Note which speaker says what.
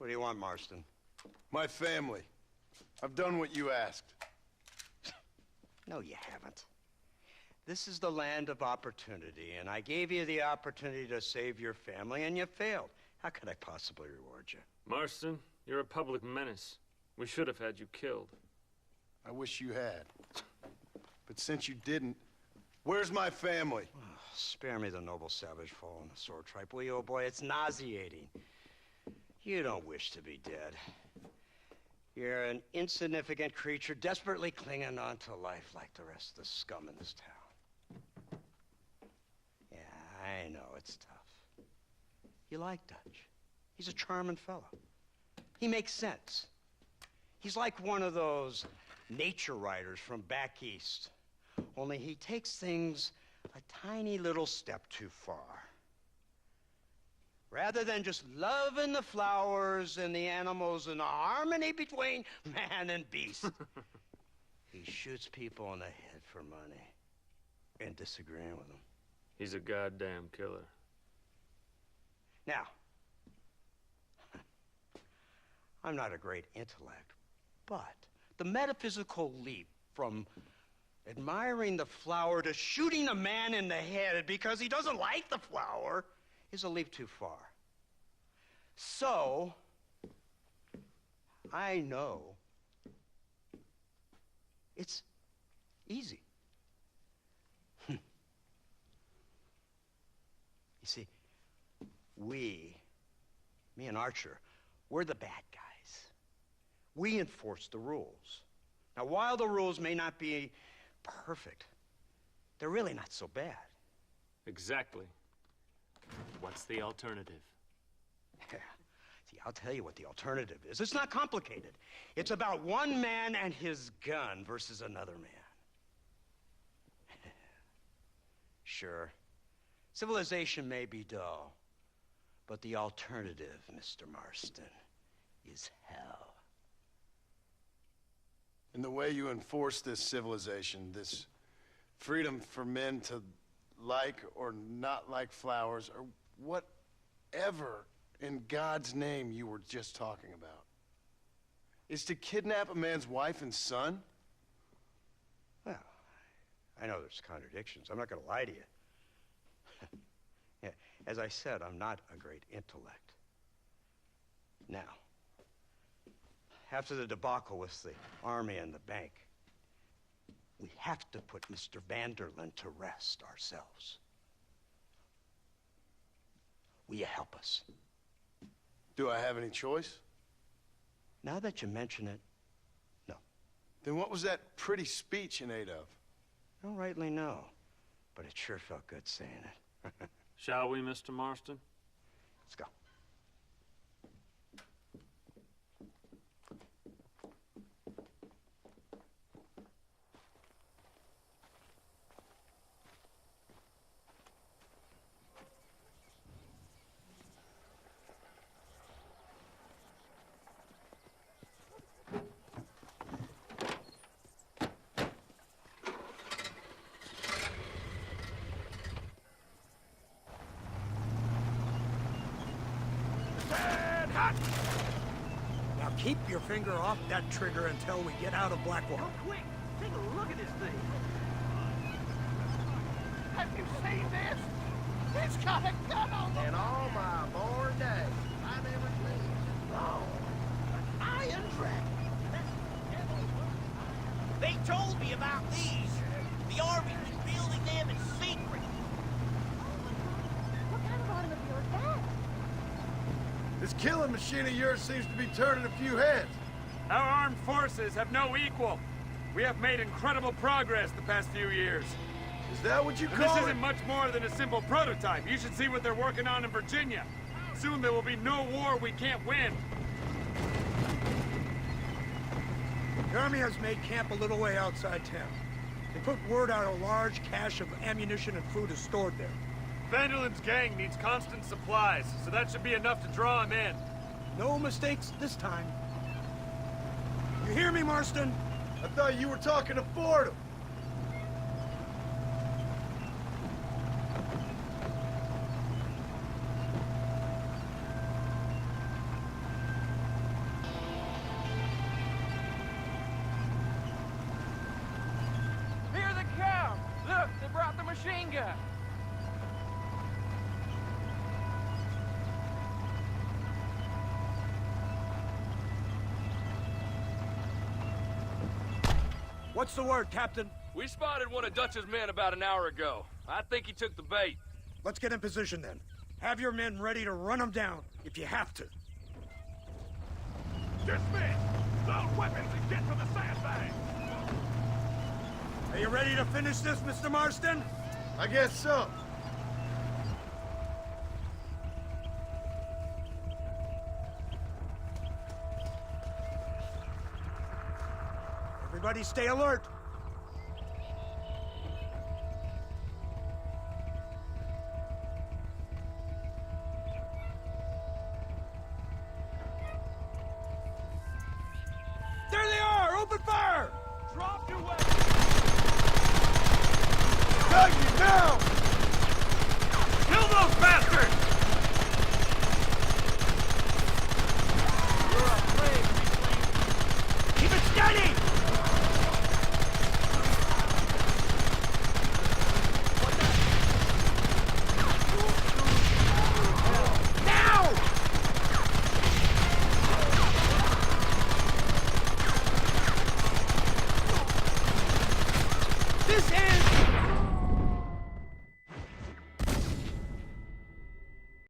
Speaker 1: What do you want, Marston?
Speaker 2: My family. I've done what you asked.
Speaker 1: No, you haven't. This is the land of opportunity, and I gave you the opportunity to save your family, and you failed. How could I possibly reward you?
Speaker 3: Marston, you're a public menace. We should have had you killed.
Speaker 2: I wish you had. But since you didn't, where's my family?
Speaker 1: Oh, spare me the noble savage fall on the sword tripe, will you, old boy? It's nauseating. You don't wish to be dead. You're an insignificant creature desperately clinging on to life like the rest of the scum in this town. Yeah, I know it's tough. You like Dutch. He's a charming fellow. He makes sense. He's like one of those nature writers from back east. Only he takes things a tiny little step too far. Rather than just loving the flowers and the animals and the harmony between man and beast, he shoots people in the head for money and disagreeing with them.
Speaker 3: He's a goddamn killer.
Speaker 1: Now, I'm not a great intellect, but the metaphysical leap from admiring the flower to shooting a man in the head because he doesn't like the flower is a leap too far. So, I know it's easy. You see, me and Archer, we're the bad guys. We enforce the rules. Now, while the rules may not be perfect, they're really not so bad.
Speaker 3: Exactly. What's the alternative?
Speaker 1: Yeah. See, I'll tell you what the alternative is. It's not complicated. It's about one man and his gun versus another man. Sure, civilization may be dull, but the alternative, Mr. Marston, is hell.
Speaker 2: And the way you enforce this civilization, this freedom for men to like or not like flowers, or whatever in God's name you were just talking about, is to kidnap a man's wife and son?
Speaker 1: Well, I know there's contradictions. I'm not going to lie to you. Yeah, as I said, I'm not a great intellect. Now, after the debacle with the army and the bank, we have to put Mr. Vanderlyn to rest ourselves. Will you help us?
Speaker 2: Do I have any choice?
Speaker 1: Now that you mention it, no.
Speaker 2: Then what was that pretty speech in aid of?
Speaker 1: I don't rightly know, but it sure felt good saying it.
Speaker 3: Shall we, Mr. Marston?
Speaker 1: Let's go. Now keep your finger off that trigger until we get out of Blackwater.
Speaker 4: Oh, quick! Take a look at this thing! Have you seen this? It's got a gun on it!
Speaker 5: In all my born days, I never seen it.
Speaker 4: Oh, an iron dragon! They told me about these. The Army's been building them in secret.
Speaker 6: What kind of automobile is that?
Speaker 2: This killing machine of yours seems to be turning a few heads.
Speaker 3: Our armed forces have no equal. We have made incredible progress the past few years.
Speaker 2: Is that what you
Speaker 3: And
Speaker 2: call
Speaker 3: this
Speaker 2: it?
Speaker 3: isn't much more than a simple prototype. You should see what they're working on in Virginia. Soon there will be no war we can't win.
Speaker 7: The Army has made camp a little way outside town. They put word out a large cache of ammunition and food is stored there.
Speaker 3: Vanderlyn's gang needs constant supplies, so that should be enough to draw him in.
Speaker 7: No mistakes this time. You hear me, Marston?
Speaker 2: I thought you were talking to Fordham.
Speaker 3: guy.
Speaker 7: What's the word, Captain?
Speaker 6: We spotted one of Dutch's men about an hour ago. I think he took the bait.
Speaker 7: Let's get in position then. Have your men ready to run them down if you have to.
Speaker 3: Dismiss! Load weapons and get to the sandbag!
Speaker 7: Are you ready to finish this, Mr. Marston?
Speaker 2: I guess so.
Speaker 7: Everybody stay alert. There they are! Open fire!
Speaker 3: Drop your weapons!
Speaker 2: Got you now!
Speaker 3: Kill those bastards!
Speaker 4: You're afraid, Reclaim.
Speaker 7: Keep it steady! Now! This ends